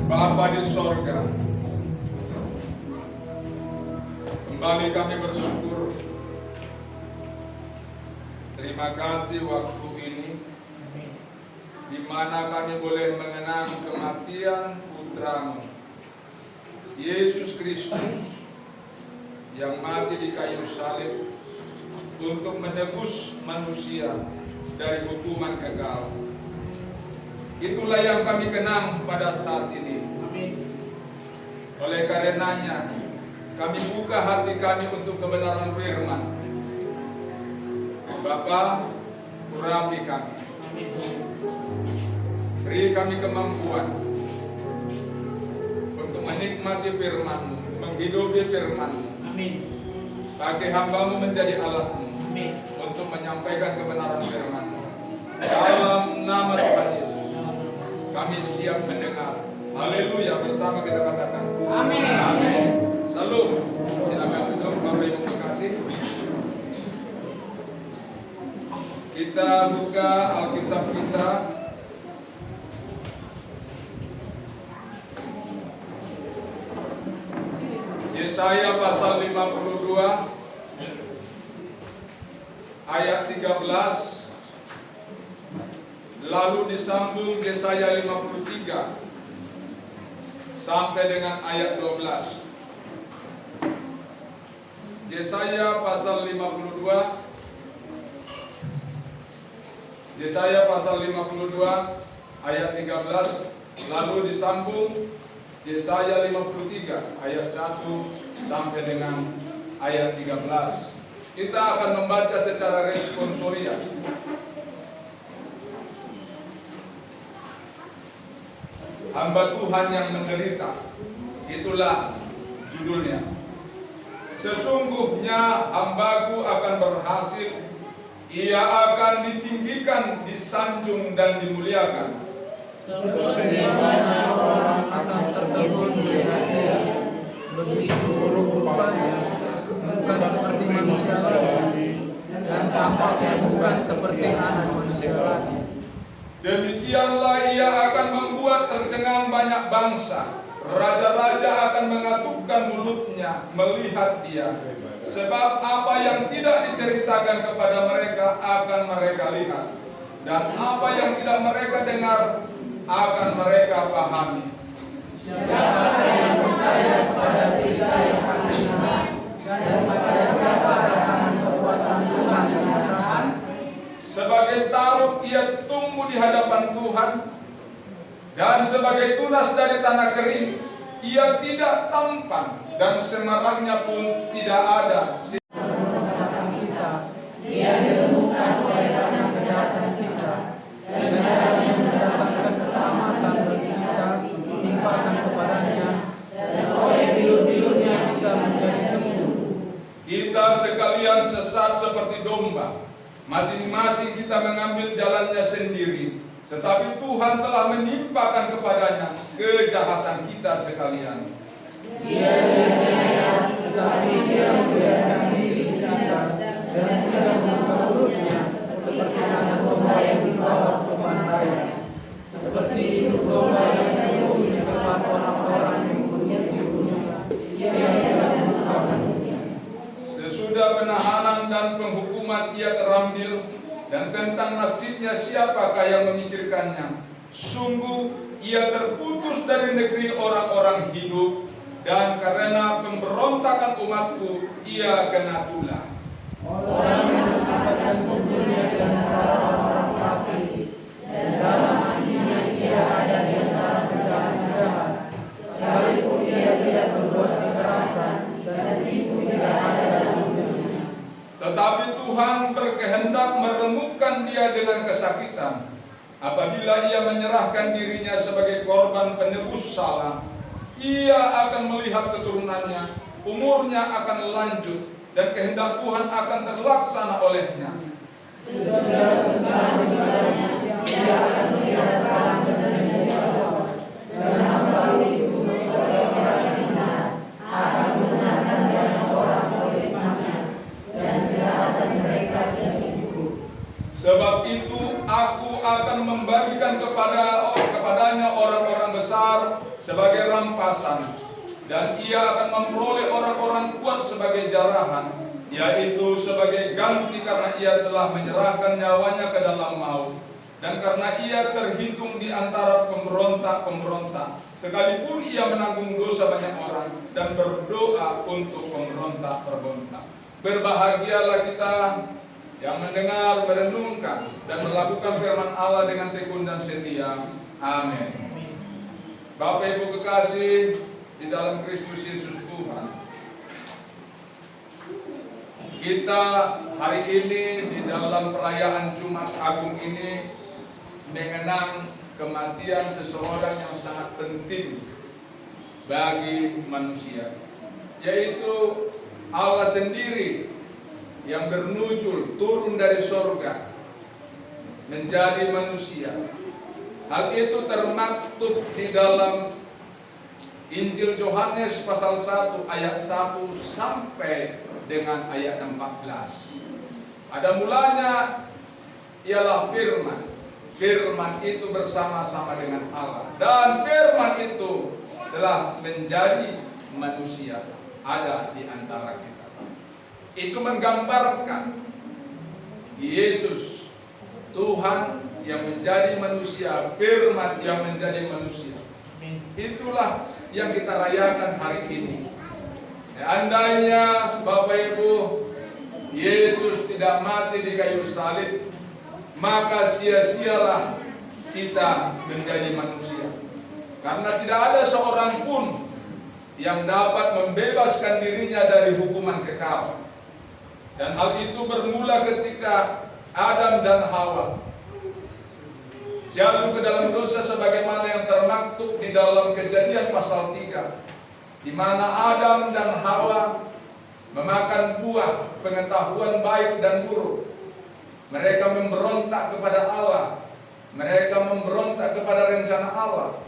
Bapa di sorga, kembali kami bersyukur. Terima kasih waktu ini di mana kami boleh mengenang kematian Putra-Mu, Yesus Kristus, yang mati di kayu salib untuk menebus manusia dari hukuman kekal. Itulah yang kami kenang pada saat ini. Oleh karenanya, kami buka hati kami untuk kebenaran firman. Bapa, urapi kami. Beri kami kemampuan untuk menikmati firman-Mu, menghidupi firman-Mu. Pakai hamba-Mu menjadi alat-Mu untuk menyampaikan kebenaran firman-Mu. Dalam nama Tuhan Yesus, kami siap mendengar. Haleluya, bersama kita katakan amin. Amin. Salam. Silakan duduk Bapak Ibu terkasih. Kita buka Alkitab kita Yesaya pasal 52 ayat 13, lalu disambung Yesaya 53 sampai dengan ayat 12. Yesaya pasal 52 ayat 13, lalu disambung Yesaya 53 ayat 1 sampai dengan ayat 13. Kita akan membaca secara responsoria. Hamba Tuhan yang menderita, itulah judulnya. Sesungguhnya hambaku akan berhasil, ia akan ditinggikan, disanjung dan dimuliakan. Seperti mana orang akan tertegun melihat dia, begitu buruk rupanya, bukan seperti manusia lagi, dan tampaknya bukan seperti anak manusia lagi. Demikianlah ia akan membuat tercengang banyak bangsa. Raja-raja akan mengatupkan mulutnya melihat dia. Sebab apa yang tidak diceritakan kepada mereka akan mereka lihat, dan apa yang tidak mereka dengar akan mereka pahami. Siapa yang percaya kepada berita yang kami dengar, dan kepada siapa tangan kekuasaan Tuhan yang bertahan? Sebagai taruk ia tumbuh di hadapan Tuhan, dan sebagai tunas dari tanah kering ia tidak tampan, dan semaraknya pun tidak ada. Ia diremukkan oleh karena kejahatan kita, dan caranya mendapatkan keselamatan bagi kita ditimpakan kepadanya, dan oleh biur-biurnya kita menjadi sembuh. Kita sekalian sesat seperti domba, masing-masing kita mengambil jalannya sendiri, tetapi Tuhan telah menimpakan kepadanya kejahatan kita sekalian. Dia dianiaya, tetapi dia membiarkan diri kita, dan tidak memperurutnya, seperti anak domba yang dibawa ke pantaian, seperti induk domba yang diburu di depan orang-orang yang dibunuhnya. Dia tidak membukakannya. Sesudah penahanan dan penghukuman ia terambil, dan tentang nasibnya siapakah yang memikirkannya? Sungguh ia terputus dari negeri orang-orang hidup, dan karena pemberontakan umatku ia kena tulah. Orang yang mendapatkan kuburnya di antara orang fasik, dan dalam hatinya ia ada di antara penjahat-penjahat. Sekalipun ia tidak berbuat kekerasan, dan tipu tidak ada dalam hidupnya. Tetapi Tuhan berkehendak meremukkan dia dengan kesakitan. Apabila ia menyerahkan dirinya sebagai korban penebus salah, ia akan melihat keturunannya, umurnya akan lanjut, dan kehendak Tuhan akan terlaksana olehnya. Sesudah kesusahan ibadahnya, ia akan melihat terang dan menjadi awas, dan hamba itu sebagai orang yang benar akan membenarkan banyak orang oleh hikmatnya, dan kejahatan mereka tidak dihukum. Sebab itu aku akan membagikan kepadanya orang-orang besar sebagai rampasan, dan ia akan memperoleh orang-orang kuat sebagai jarahan, yaitu sebagai ganti karena ia telah menyerahkan nyawanya ke dalam maut. Dan karena ia terhitung di antara pemberontak-pemberontak, sekalipun ia menanggung dosa banyak orang dan berdoa untuk pemberontak-pemberontak. Berbahagialah kita yang mendengar, merenungkan, dan melakukan firman Allah dengan tekun dan setia. Amin. Bapak Ibu kekasih di dalam Kristus Yesus Tuhan, kita hari ini di dalam perayaan Jumat Agung ini mengenang kematian seseorang yang sangat penting bagi manusia, yaitu Allah sendiri yang bernujul turun dari sorga menjadi manusia. Hal itu termaktub di dalam Injil Yohanes pasal 1 ayat 1 sampai dengan ayat 14. Ada mulanya ialah firman. Firman itu bersama-sama dengan Allah, dan firman itu telah menjadi manusia, ada di antara kita. Itu menggambarkan Yesus, Tuhan yang menjadi manusia, firman yang menjadi manusia. Itulah yang kita rayakan hari ini. Seandainya Bapak Ibu, Yesus tidak mati di kayu salib, maka sia-sialah kita menjadi manusia. Karena tidak ada seorang pun yang dapat membebaskan dirinya dari hukuman kekal. Dan hal itu bermula ketika Adam dan Hawa jatuh ke dalam dosa sebagaimana yang termaktub di dalam Kejadian pasal 3, di mana Adam dan Hawa memakan buah pengetahuan baik dan buruk. Mereka memberontak kepada Allah, mereka memberontak kepada rencana Allah,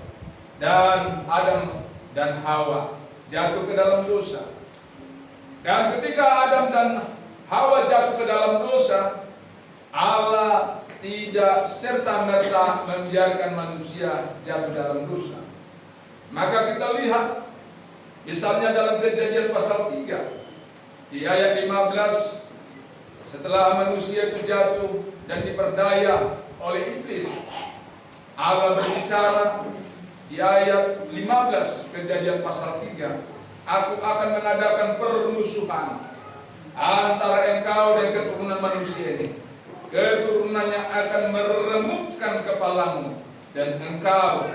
dan Adam dan Hawa jatuh ke dalam dosa. Dan ketika Adam dan Hawa jatuh ke dalam dosa, Allah tidak serta-merta membiarkan manusia jatuh dalam dosa. Maka kita lihat misalnya dalam Kejadian pasal 3 di ayat 15, setelah manusia itu jatuh dan diperdaya oleh iblis, Allah berbicara di ayat 15 Kejadian pasal 3, aku akan mengadakan permusuhan antara engkau dan keturunan manusia ini. Keturunannya akan meremukkan kepalamu dan engkau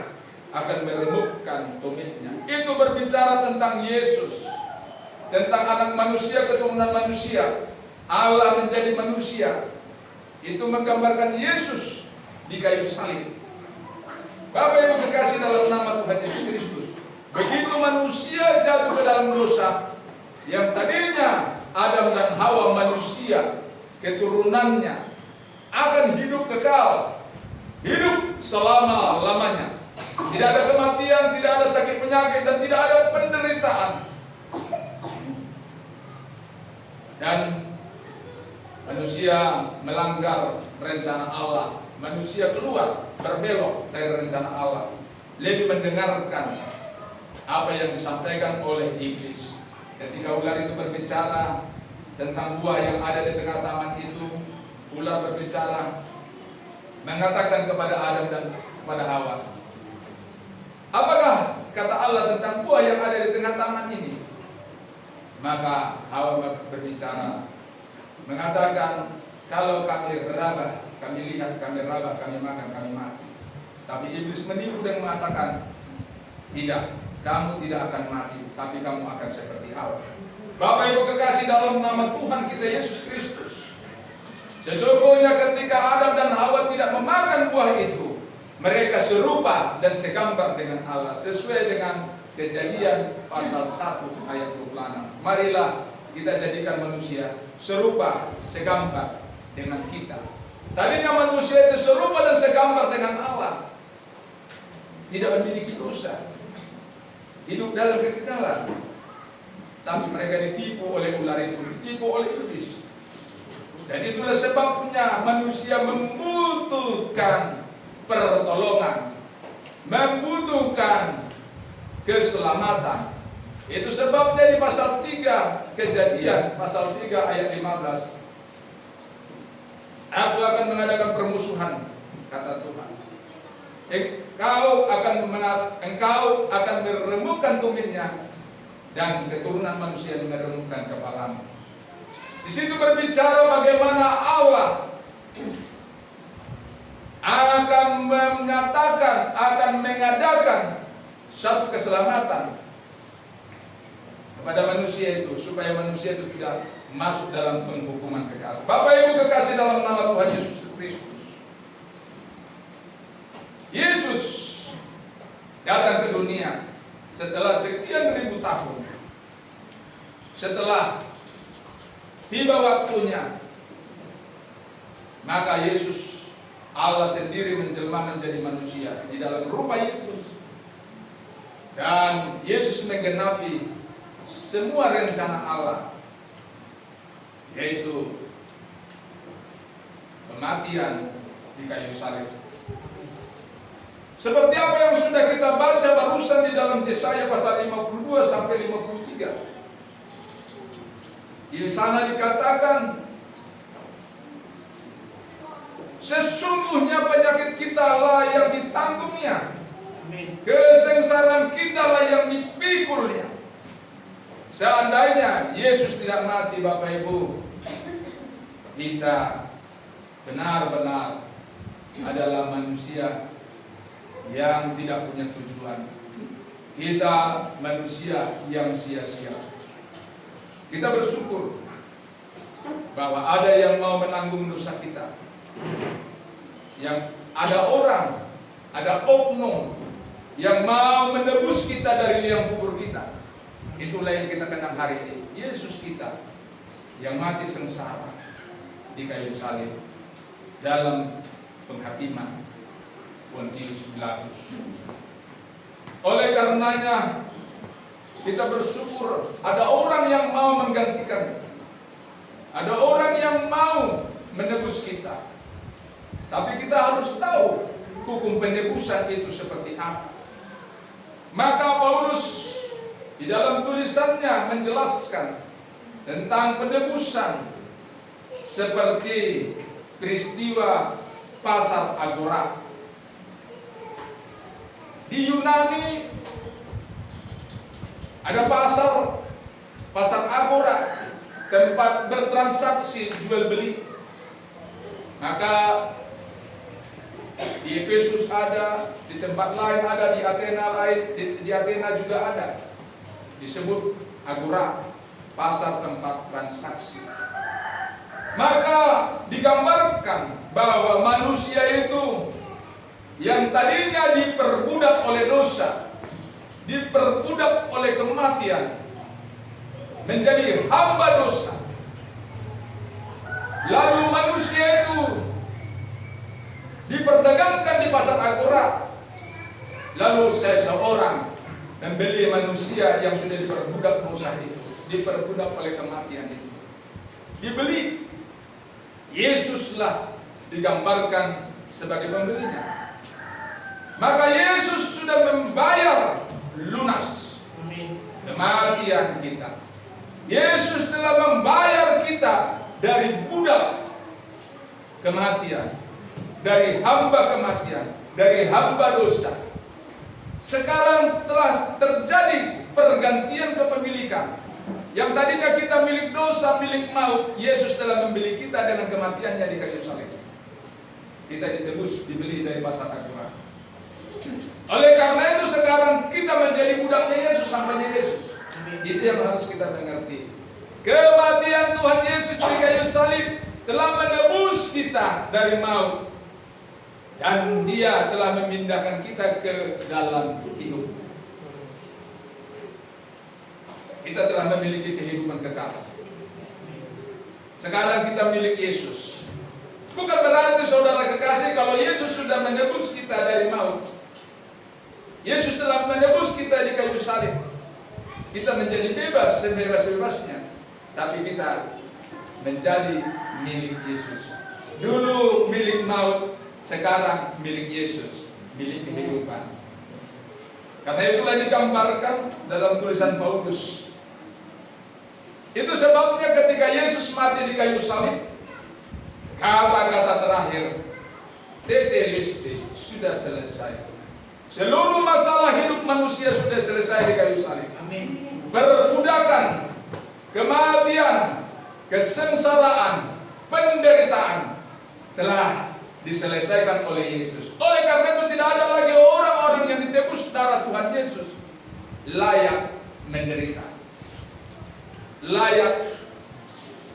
akan meremukkan tumitnya. Itu berbicara tentang Yesus, tentang anak manusia, keturunan manusia. Allah menjadi manusia. Itu menggambarkan Yesus di kayu salib. Bapak Ibu kekasih dalam nama Tuhan Yesus Kristus, begitu manusia jatuh ke dalam dosa, yang tadinya Adam dan Hawa manusia, keturunannya akan hidup kekal, hidup selama-lamanya. Tidak ada kematian, tidak ada sakit penyakit, dan tidak ada penderitaan. Dan manusia melanggar rencana Allah, manusia keluar, berbelok dari rencana Allah, lebih mendengarkan apa yang disampaikan oleh iblis. Ketika ular itu berbicara tentang buah yang ada di tengah taman itu, ular berbicara, mengatakan kepada Adam dan kepada Hawa, apakah kata Allah tentang buah yang ada di tengah taman ini? Maka Hawa berbicara, mengatakan, kalau kami meraba, kami lihat, kami raba, kami makan, kami mati. Tapi iblis menipu dan mengatakan, tidak, kamu tidak akan mati, tapi kamu akan seperti Hawa. Bapak Ibu kekasih dalam nama Tuhan kita Yesus Kristus, sesungguhnya ketika Adam dan Hawa tidak memakan buah itu, mereka serupa dan segambar dengan Allah, sesuai dengan Kejadian pasal 1 ayat 26. Marilah kita jadikan manusia serupa, segambar dengan kita. Tadinya manusia itu serupa dan segambar dengan Allah, tidak memiliki dosa, hidup dalam kekekalan. Tapi mereka ditipu oleh ular itu, ditipu oleh iblis. Dan itulah sebabnya manusia membutuhkan pertolongan. membutuhkan keselamatan. Itu sebabnya di pasal 3 Kejadian pasal 3 ayat 15, aku akan mengadakan permusuhan, kata Tuhan. Engkau akan meremukkan tumitnya, dan keturunan manusia meremukkan kepalamu. Di situ berbicara bagaimana Allah akan menyatakan, akan mengadakan satu keselamatan kepada manusia itu, supaya manusia itu tidak masuk dalam penghukuman kekal. Bapak Ibu kekasih dalam nama Tuhan Yesus Kristus, Yesus datang ke dunia setelah sekian ribu tahun. Setelah tiba waktunya, maka Yesus, Allah sendiri menjelma menjadi manusia di dalam rupa Yesus. Dan Yesus menggenapi semua rencana Allah, yaitu kematian di kayu salib. Seperti apa yang sudah kita baca barusan di dalam Yesaya pasal 52 sampai 53. Di sana dikatakan, sesungguhnya penyakit kita lah yang ditanggungnya, kesengsaraan kita lah yang dipikulnya. Seandainya Yesus tidak mati, Bapak Ibu, kita benar-benar adalah manusia yang tidak punya tujuan. Kita manusia yang sia-sia. Kita bersyukur bahwa ada yang mau menanggung dosa kita. Yang ada orang, ada oknum yang mau menebus kita dari liang kubur kita. Itulah yang kita kenal hari ini. Yesus kita yang mati sengsara di kayu salib dalam penghakiman Pontius Pilatus. Oleh karenanya kita bersyukur ada orang yang mau menggantikan, ada orang yang mau menebus kita. Tapi kita harus tahu hukum penebusan itu seperti apa. Maka Paulus di dalam tulisannya menjelaskan tentang penebusan seperti peristiwa pasar Agora. Di Yunani ada pasar Agora, tempat bertransaksi jual beli. Maka di Efesus ada, di tempat lain ada, di Athena juga ada. Disebut Agora, pasar tempat transaksi. Maka digambarkan bahwa manusia itu yang tadinya diperbudak oleh dosa, diperbudak oleh kematian, menjadi hamba dosa. Lalu manusia itu diperdagangkan di pasar Agora. Lalu seseorang membeli manusia yang sudah diperbudak dosa itu, diperbudak oleh kematian itu, dibeli. Yesuslah digambarkan sebagai pembelinya. Maka Yesus sudah membayar lunas kematian kita. Yesus telah membayar kita dari budak kematian, dari hamba kematian, dari hamba dosa. Sekarang telah terjadi pergantian kepemilikan. Yang tadinya kita milik dosa, milik maut, Yesus telah membeli kita dengan kematiannya di kayu salib. Kita ditebus, dibeli dari pasar Agora. Oleh karena itu sekarang kita menjadi budaknya Yesus, hambanya Yesus. Itu yang harus kita mengerti. Kematian Tuhan Yesus di kayu salib telah menebus kita dari maut, dan Dia telah memindahkan kita ke dalam hidup. Kita telah memiliki kehidupan kekal. Sekarang kita milik Yesus. Bukan berarti saudara kekasih kalau Yesus sudah menebus kita dari maut, Yesus telah menebus kita di kayu salib, kita menjadi bebas sebebas-bebasnya. Tapi kita menjadi milik Yesus. Dulu milik maut, sekarang milik Yesus, milik kehidupan. Karena itulah digambarkan dalam tulisan Paulus. Itu sebabnya ketika Yesus mati di kayu salib, kata-kata terakhir, tetelestai, sudah selesai. Seluruh masalah hidup manusia sudah selesai di kayu salib. Amin. Perbudakan, kematian, kesengsaraan, penderitaan telah diselesaikan oleh Yesus. Oleh karena itu tidak ada lagi orang-orang yang ditebus darah Tuhan Yesus layak menderita, layak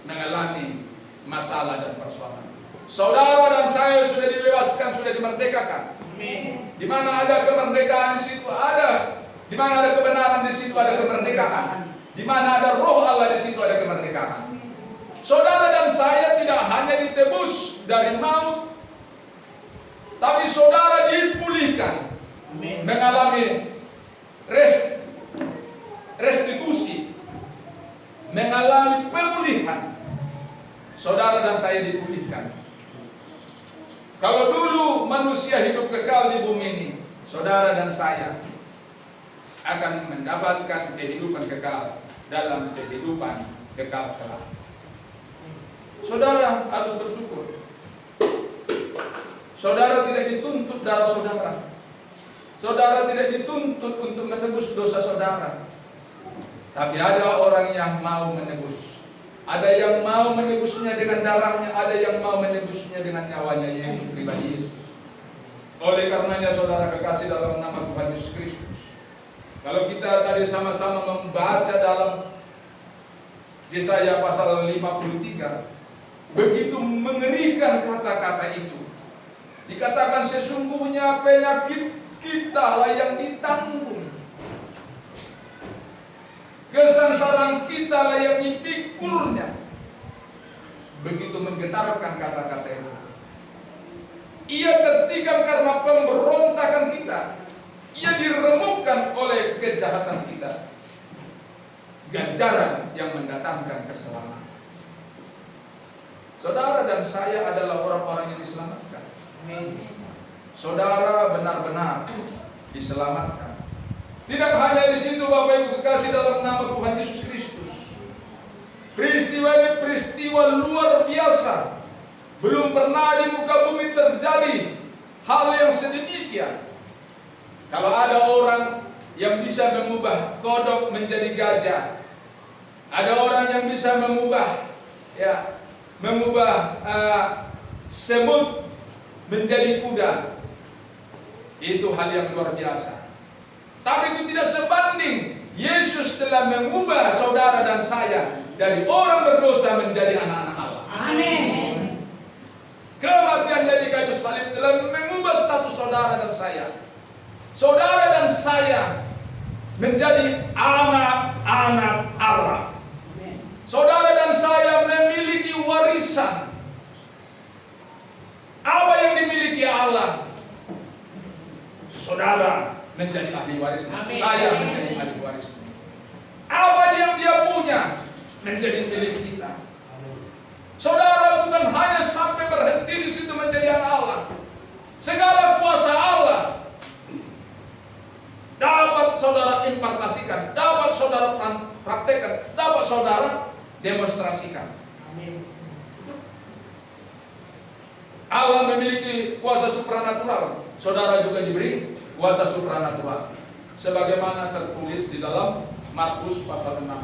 mengalami masalah dan persoalan. Saudara dan saya sudah dibebaskan, sudah dimerdekakan. Di mana ada kemerdekaan, di situ ada. Di mana ada kebenaran, di situ ada kemerdekaan. Di mana ada roh Allah, di situ ada kemerdekaan. Saudara dan saya tidak hanya ditebus dari maut, tapi saudara dipulihkan, mengalami restitusi, mengalami pemulihan. Saudara dan saya dipulihkan. Kalau dulu manusia hidup kekal di bumi ini, saudara dan saya akan mendapatkan kehidupan kekal dalam kehidupan kekal kelak. Saudara harus bersyukur. Saudara tidak dituntut darah saudara. Saudara tidak dituntut untuk menebus dosa saudara. Tapi ada orang yang mau menebus. Ada yang mau menebusnya dengan darahnya, ada yang mau menebusnya dengan nyawanya, yaitu pribadi Yesus. Oleh karenanya saudara kekasih dalam nama Tuhan Yesus Kristus, kalau kita tadi sama-sama membaca dalam Yesaya pasal 53, begitu mengerikan kata-kata itu. Dikatakan sesungguhnya penyakit kita lah yang ditanggung, kesengsaraan kita lah yang dipikulnya. Begitu menggetarkan kata-kata itu. Ia tertikam karena pemberontakan kita. Ia diremukkan oleh kejahatan kita. Ganjaran yang mendatangkan keselamatan. Saudara dan saya adalah orang-orang yang diselamatkan. Saudara benar-benar diselamatkan. Tidak hanya di situ Bapak Ibu kekasih dalam nama Tuhan Yesus Kristus. Peristiwa ini peristiwa luar biasa. Belum pernah di muka bumi terjadi hal yang sedemikian. Kalau ada orang yang bisa mengubah kodok menjadi gajah, ada orang yang bisa mengubah semut menjadi kuda, itu hal yang luar biasa. Tapi itu tidak sebanding. Yesus telah mengubah saudara dan saya dari orang berdosa menjadi anak-anak Allah. Amin. Kematiannya di kayu salib telah mengubah status saudara dan saya. Saudara dan saya menjadi anak-anak Allah. Saudara dan saya memiliki warisan. Apa yang dimiliki Allah? Saudara menjadi ahli warisnya. Saya menjadi ahli warisnya. Apa yang dia punya menjadi milik kita. Saudara bukan hanya sampai berhenti di situ menjadi anak Allah. Segala kuasa Allah dapat saudara impartasikan, dapat saudara praktekkan, dapat saudara demonstrasikan. Allah memiliki kuasa supranatural. Saudara juga diberi kuasa supranatural. Sebagaimana tertulis di dalam Markus pasal 16.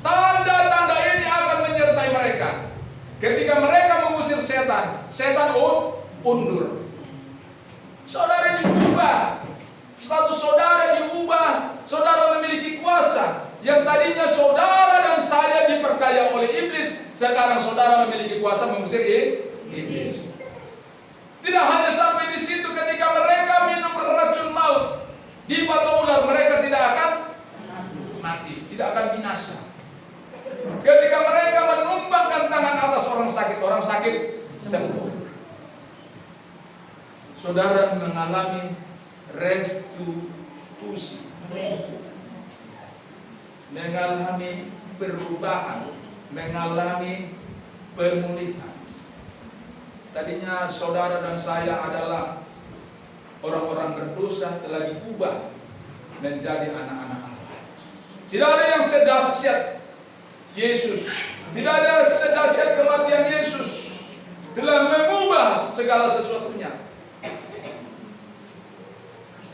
Tanda-tanda ini akan menyertai mereka. Ketika mereka mengusir setan, setan undur. Saudara diubah. Status saudara diubah. Saudara memiliki kuasa. Yang tadinya saudara dan saya diperdaya oleh iblis, sekarang saudara memiliki kuasa mengusir iblis. Tidak hanya sampai di situ, ketika mereka minum racun maut di batu ular, mereka tidak akan mati, tidak akan binasa. Ketika mereka menumpangkan tangan atas orang sakit sembuh. Saudara mengalami restitusi, mengalami perubahan, mengalami pemulihan. Tadinya saudara dan saya adalah orang-orang berdosa, telah diubah menjadi anak-anak Allah. Tidak ada yang sedahsyat Yesus, tidak ada sedahsyat kematian Yesus telah mengubah segala sesuatunya.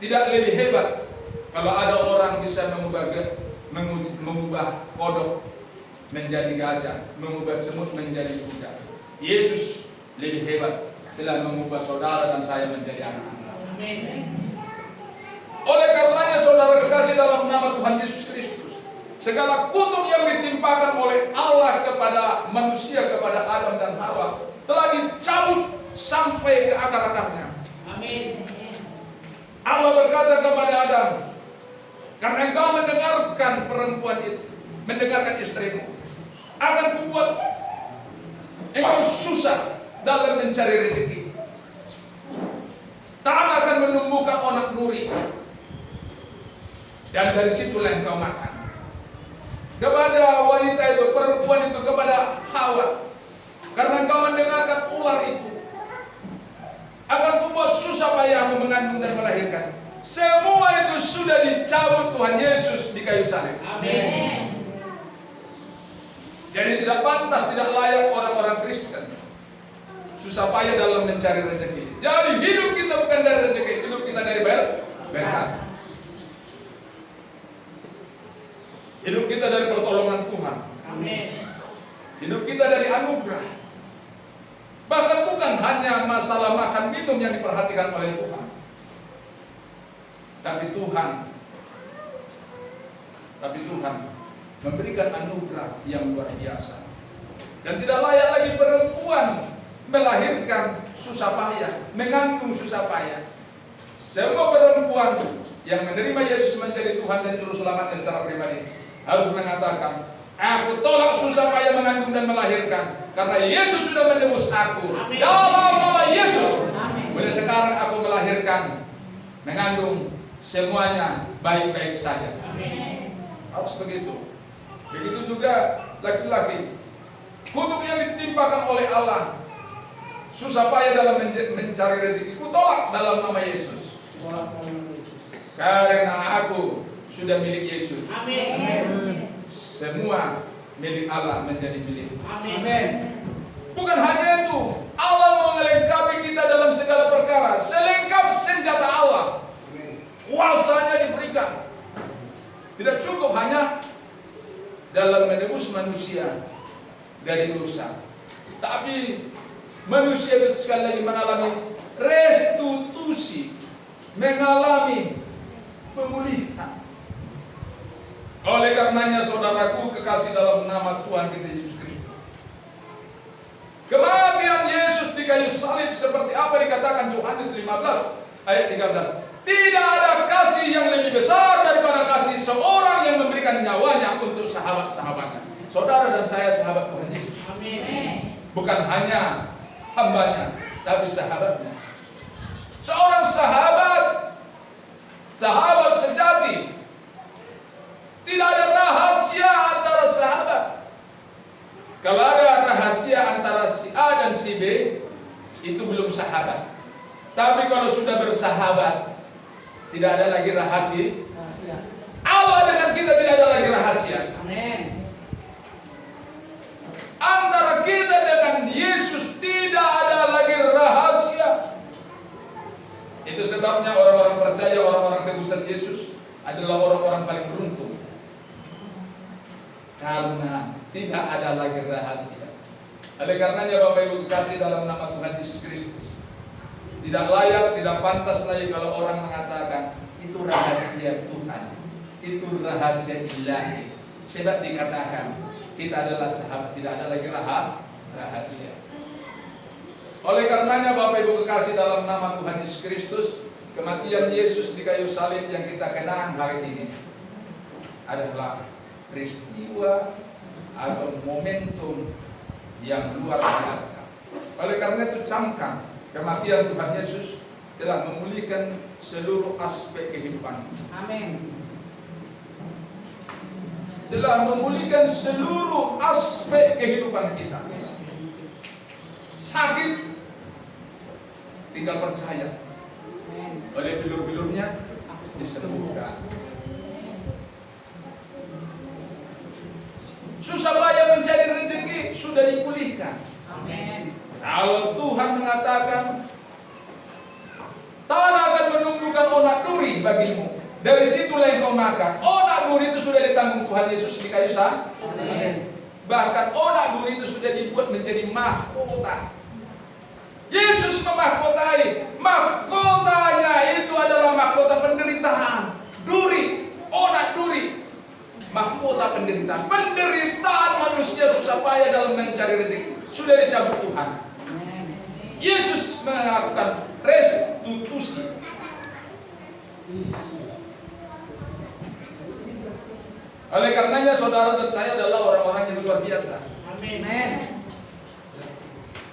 Tidak lebih hebat kalau ada orang bisa mengubah kodok menjadi gajah, mengubah semut menjadi kuda. Yesus lebih hebat, telah mengubah saudara dan saya menjadi anak-anak. Amin. Oleh karenanya saudara kekasih dalam nama Tuhan Yesus Kristus, segala kutuk yang ditimpakan oleh Allah kepada manusia, kepada Adam dan Hawa, telah dicabut sampai ke akar-akarnya. Amin. Allah berkata kepada Adam, karena engkau mendengarkan perempuan itu, mendengarkan istrimu, akan kubuat engkau susah dalam mencari rezeki. Tak akan menumbuhkan onak duri, dan dari situlah engkau makan. Kepada wanita itu, perempuan itu, kepada Hawa, karena engkau mendengarkan ular itu, akan kubuat susah payahmu mengandung dan melahirkan. Semua itu sudah dicabut Tuhan Yesus di kayu salib. Amin. Jadi tidak pantas, tidak layak orang-orang Kristen susah payah dalam mencari rezeki. Jadi hidup kita bukan dari rezeki, hidup kita dari berkat. Hidup kita dari pertolongan Tuhan. Amin. Hidup kita dari anugerah. Bahkan bukan hanya masalah makan minum yang diperhatikan oleh Tuhan, tapi Tuhan memberikan anugerah yang luar biasa. Dan tidak layak lagi perempuan melahirkan susah payah, mengandung susah payah. Semua perempuan yang menerima Yesus menjadi Tuhan dan Juru Selamatnya secara pribadi harus mengatakan, aku tolak susah payah mengandung dan melahirkan, karena Yesus sudah menebus aku. Amin. Dalam nama Yesus, mulai sekarang aku melahirkan, mengandung, semuanya baik-baik saja. Amin. Harus begitu. Begitu juga laki-laki. Kutuk yang ditimpakan oleh Allah, susah payah dalam mencari rezeki, kutolak dalam nama Yesus. Karena aku sudah milik Yesus. Amin. Semua milik Allah menjadi milik. Amin. Bukan hanya itu, Allah mau melengkapi kita dalam segala perkara, selengkap senjata Allah. Kuasanya diberikan. Tidak cukup hanya dalam menebus manusia dari dosa, tapi manusia itu sekali lagi mengalami restitusi, mengalami pemulihan. Oleh karenanya saudaraku kekasih dalam nama Tuhan kita Yesus Kristus, kematian Yesus di kayu salib seperti apa dikatakan Yohanes 15 ayat 13. Tidak ada kasih yang lebih besar daripada kasih seorang yang memberikan nyawanya untuk sahabat-sahabatnya. Saudara dan saya sahabat Tuhan Yesus. Amin. Bukan hanya hambanya, tapi sahabatnya. Seorang sahabat sejati. Tidak ada rahasia antara sahabat. Kalau ada rahasia antara si A dan si B, itu belum sahabat. Tapi kalau sudah bersahabat, tidak ada lagi rahasia. Allah dengan kita tidak ada lagi rahasia. Amin. Antara kita dengan Yesus tidak ada lagi rahasia. Itu sebabnya orang-orang percaya, orang-orang tebusan Yesus adalah orang-orang paling beruntung. Karena tidak ada lagi rahasia. Oleh karenanya Bapak Ibu kekasih dalam nama Tuhan Yesus Kristus, tidak layak, tidak pantas lagi kalau orang mengatakan itu rahasia Tuhan, itu rahasia ilahi. Sebab dikatakan kita adalah sahabat, tidak ada lagi rahasia. Oleh karenanya Bapak Ibu kekasih dalam nama Tuhan Yesus Kristus, kematian Yesus di kayu salib yang kita kenang hari ini adalah peristiwa atau momentum yang luar biasa. Oleh karena itu camkan, kematian Tuhan Yesus telah memulihkan seluruh aspek kehidupan. Amin. Telah memulihkan seluruh aspek kehidupan kita. Sakit, tinggal percaya. Oleh bilur-bilurnya disembuhkan. sudah dipulihkan. Amin. Kalau Tuhan mengatakan tanah akan menumbuhkan onak duri bagimu, dari situlah yang kau makan. Onak duri itu sudah ditanggung Tuhan Yesus di kayu salib. Bahkan onak duri itu sudah dibuat menjadi mahkota. Yesus memahkotai. Mahkotanya itu adalah mahkota penderitaan. Duri, onak duri, mahkota penderitaan. Penderitaan manusia susah payah dalam mencari rezeki sudah dicabut Tuhan. Yesus melakukan restitusi. Oleh karenanya saudara dan saya adalah orang-orang yang luar biasa. Amin.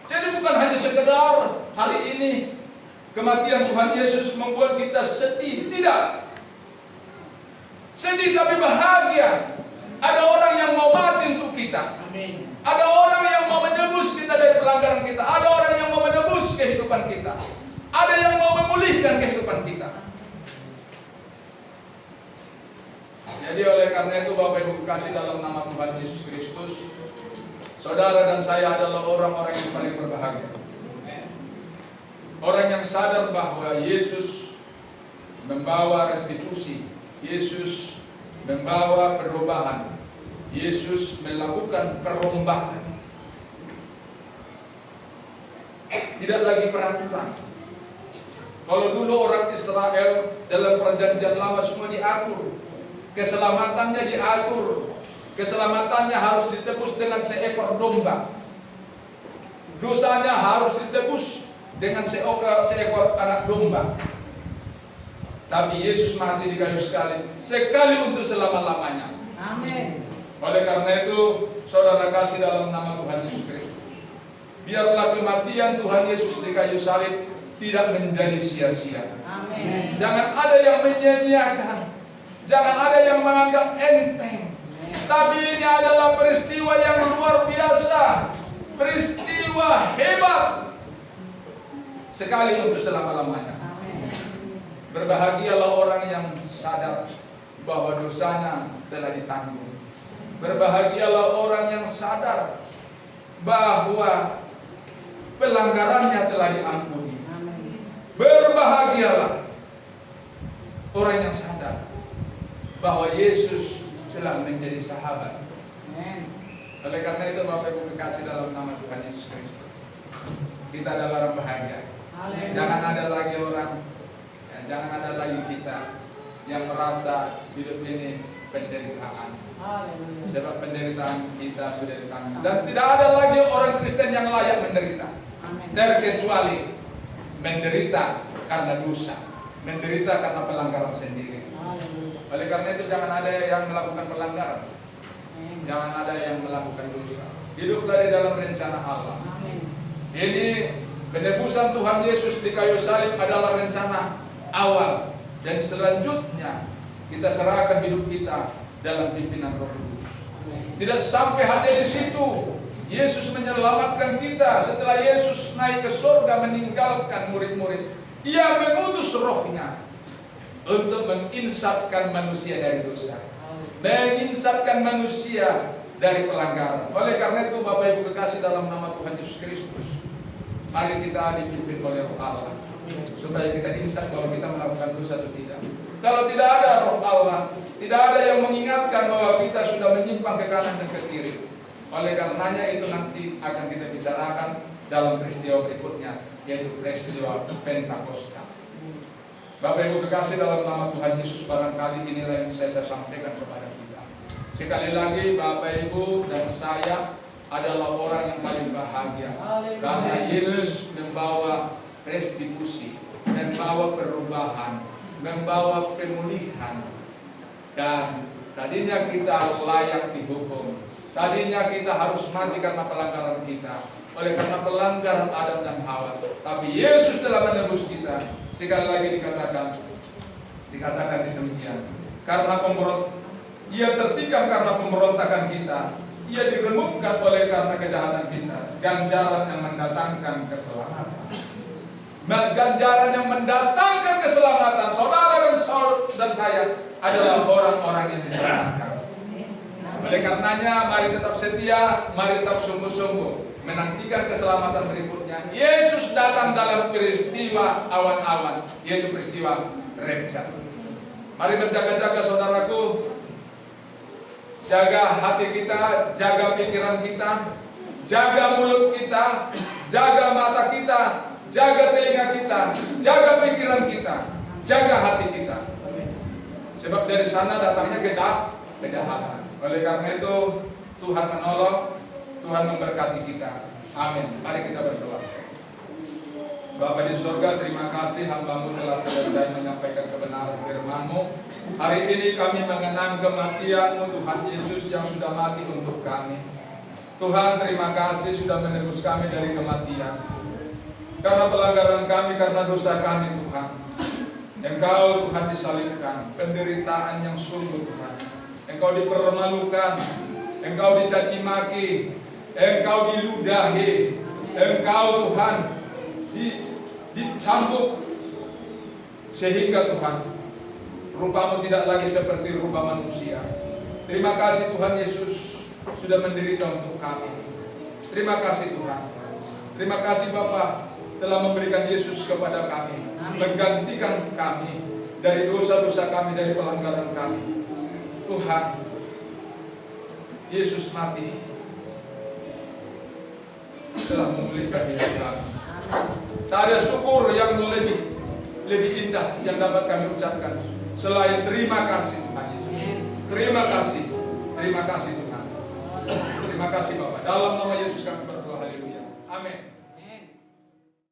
Jadi bukan hanya sekedar hari ini kematian Tuhan Yesus membuat kita sedih. Tidak. Sedih tapi bahagia. Ada orang yang mau mati untuk kita. Amin. Ada orang yang mau menebus kita dari pelanggaran kita. Ada orang yang mau menebus kehidupan kita. Ada yang mau memulihkan kehidupan kita. Jadi oleh karena itu Bapak Ibu kasih dalam nama Tuhan Yesus Kristus, saudara dan saya adalah orang-orang yang paling berbahagia. Orang yang sadar bahwa Yesus membawa restitusi, Yesus membawa perubahan, Yesus melakukan perombakan. Tidak lagi peraturan. Kalau dulu orang Israel dalam perjanjian lama semua diatur, keselamatannya diatur, keselamatannya harus ditebus dengan seekor domba, dosanya harus ditebus dengan seekor anak domba. Tapi Yesus mati di kayu salib sekali untuk selama-lamanya. Amin. Oleh karena itu, saudara kasih dalam nama Tuhan Yesus Kristus, biarlah kematian Tuhan Yesus di kayu salib tidak menjadi sia-sia. Amin. Jangan ada yang menyia-nyiakan, jangan ada yang menganggap enteng. Tapi ini adalah peristiwa yang luar biasa, peristiwa hebat sekali untuk selama-lamanya. Berbahagialah orang yang sadar bahwa dosanya telah ditanggung. Berbahagialah orang yang sadar bahwa pelanggarannya telah diampuni. Berbahagialah orang yang sadar bahwa Yesus telah menjadi sahabat. Oleh karena itu Bapak Ibu kekasih dalam nama Tuhan Yesus Kristus, kita adalah orang bahagia. Jangan ada lagi orang, jangan ada lagi kita yang merasa hidup ini penderitaan. Sebab penderitaan kita sudah ditanggung. Dan tidak ada lagi orang Kristen yang layak menderita, terkecuali menderita karena dosa, menderita karena pelanggaran sendiri. Oleh karena itu jangan ada yang melakukan pelanggaran, jangan ada yang melakukan dosa. Hiduplah di dalam rencana Allah. Ini penebusan Tuhan Yesus di kayu salib adalah rencana awal, dan selanjutnya kita serahkan hidup kita dalam pimpinan Roh Kudus. Tidak sampai hanya di situ. Yesus menyelamatkan kita setelah Yesus naik ke surga meninggalkan murid-murid. Ia mengutus Rohnya untuk menginsafkan manusia dari dosa, menginsafkan manusia dari pelanggaran. Oleh karena itu Bapak Ibu kekasih dalam nama Tuhan Yesus Kristus, mari kita dipimpin oleh Roh Allah supaya kita insaf bahwa kita melakukan dosa atau tidak. Kalau tidak ada Roh Allah, tidak ada yang mengingatkan bahwa kita sudah menyimpang ke kanan dan ke kiri. Oleh karenanya itu nanti akan kita bicarakan dalam peristiwa berikutnya, yaitu peristiwa Pentakosta. Bapak Ibu kekasih dalam nama Tuhan Yesus, barangkali inilah yang saya sampaikan kepada kita. Sekali lagi Bapak Ibu dan saya adalah orang yang paling bahagia karena Yesus membawa restitusi, membawa perubahan, membawa pemulihan. Dan tadinya kita layak dihukum, tadinya kita harus mati karena pelanggaran kita, oleh karena pelanggaran Adam dan Hawa. Tapi Yesus telah menebus kita. Sekali lagi dikatakan demikian. Karena ia tertikam karena pemberontakan kita, ia diremukkan oleh karena kejahatan kita. Ganjaran yang mendatangkan keselamatan. Ganjaran yang mendatangkan keselamatan saudara dan saya adalah orang-orang yang diselamatkan. Oleh karenanya, mari tetap setia, mari tetap sungguh-sungguh menantikan keselamatan berikutnya. Yesus datang dalam peristiwa awan-awan, yaitu peristiwa rapture. Mari berjaga-jaga saudaraku. Jaga hati kita, jaga pikiran kita, jaga mulut kita, jaga mata kita, jaga telinga kita, jaga pikiran kita, jaga hati kita. Sebab dari sana datangnya kejahatan. Oleh karena itu, Tuhan menolong, Tuhan memberkati kita. Amin. Mari kita berdoa. Bapa di surga, terima kasih hamba-Mu telah selesai menyampaikan kebenaran firman-Mu. Hari ini kami mengenang kematian-Mu, Tuhan Yesus yang sudah mati untuk kami. Tuhan, terima kasih sudah menebus kami dari kematian. Karena pelanggaran kami, karena dosa kami, Tuhan. Engkau, Tuhan, disalibkan. Penderitaan yang sungguh, Tuhan. Engkau dipermalukan. Engkau dicaci maki. Engkau diludahi. Engkau, Tuhan, dicambuk. Sehingga, Tuhan, rupa-Mu tidak lagi seperti rupa manusia. Terima kasih, Tuhan Yesus sudah menderita untuk kami. Terima kasih, Tuhan. Terima kasih, Bapa, telah memberikan Yesus kepada kami. Amin. Menggantikan kami dari dosa-dosa kami, dari pelanggaran kami. Tuhan, Yesus mati telah memulihkan hidup kami. Tak ada syukur yang lebih indah yang dapat kami ucapkan selain terima kasih, Tuhan Yesus. Terima kasih Tuhan. Terima kasih, Bapak. Dalam nama Yesus kami